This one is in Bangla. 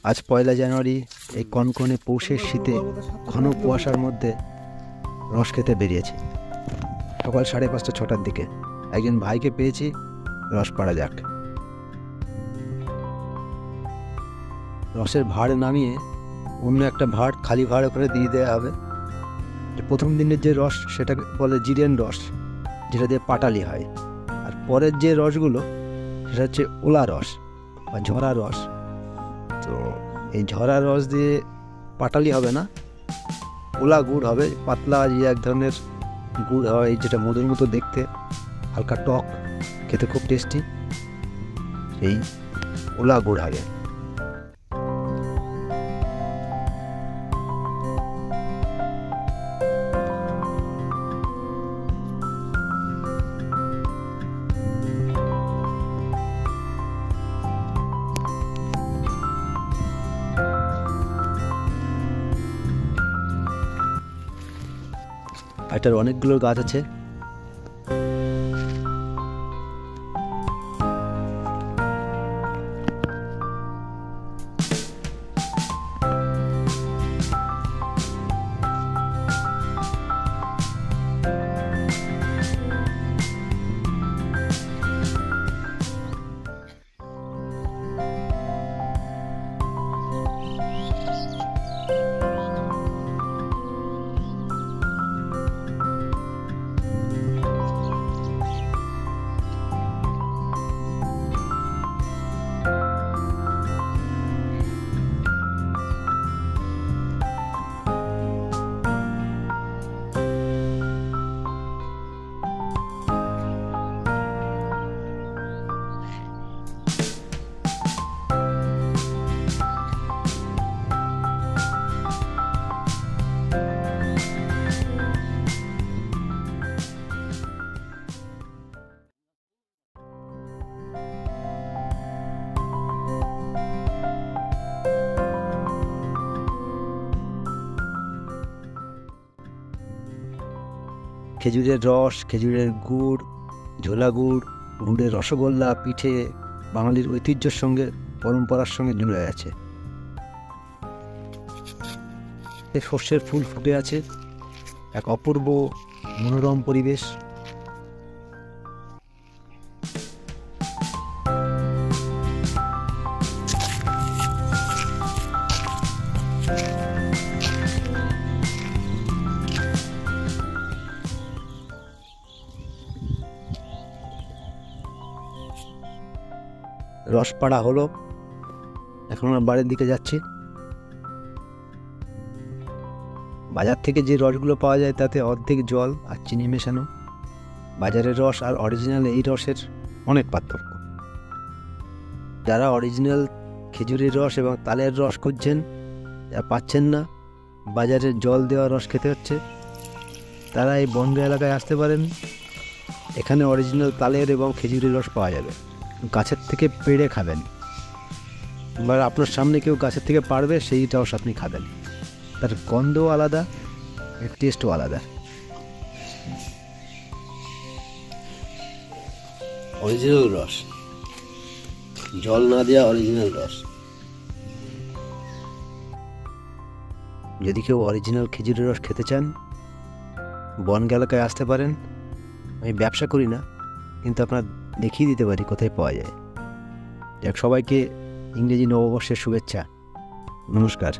আজ 1 জানুয়ারি, এই কনকনে পৌষের শীতে ঘন কুয়াশার মধ্যে রস খেতে বেরিয়েছি। সকাল 5:30 6টার দিকে একজন ভাইকে পেয়েছি, রস পাড়া যাক। রসের ভাঁড় নামিয়ে অন্য একটা ভাঁড় খালি ভাঁড় করে দিয়ে দেওয়া হবে। প্রথম দিনের যে রস সেটাকে বলে জিরেন রস, যেটা দিয়ে পাটালি হয়। আর পরের যে রসগুলো সেটা হচ্ছে ওলা রস বা ঝরা রস। তো এই ঝরা রস দিয়ে পাটালি হবে না, ওলা গুড় হবে। পাতলা যে এক ধরনের গুড় হয়, যেটা মধুর মতো দেখতে, হালকা টক, খেতে খুব টেস্টি। এই ওলা গুড় হবে। এটার অনেকগুলো গাছ আছে। খেজুরের রস, খেজুরের গুড়, ঝোলা গুড়, গুড়ের রসগোল্লা, পিঠে বাঙালির ঐতিহ্যের সঙ্গে, পরম্পরার সঙ্গে জুড়ে আছে। সর্ষের ফুল ফুটে আছে, এক অপূর্ব মনোরম পরিবেশ। রস পাড়া হলো, এখন আমরা বাড়ির দিকে যাচ্ছি। বাজার থেকে যে রসগুলো পাওয়া যায় তাতে অর্ধেক জল আর চিনি মেশানো। বাজারের রস আর অরিজিনাল এই রসের অনেক পার্থক্য। যারা অরিজিনাল খেজুরের রস এবং তালের রস খুঁজছেন, যা পাচ্ছেন না, বাজারের জল দেওয়া রস খেতে হচ্ছে, তারা এই বনগাঁ এলাকায় আসতে পারেন। এখানে অরিজিনাল তালের এবং খেজুরের রস পাওয়া যাবে। গাছের থেকে পেড়ে খাবেন, বা আপনার সামনে কেউ গাছের থেকে পাড়বে সেই রস আপনি খাবেন। তার গন্ধও আলাদা, এর টেস্টও আলাদা। অরিজিনাল রস, জল না দেওয়া অরিজিনাল রস। যদি কেউ অরিজিনাল খেজুরের রস খেতে চান, বনগাঁ এলাকায় আসতে পারেন। আমি ব্যবসা করি না, কিন্তু আপনার দেখিয়ে দিতে পারি কোথায় পাওয়া যায়। যাক, সবাইকে ইংরেজি নববর্ষের শুভেচ্ছা। নমস্কার।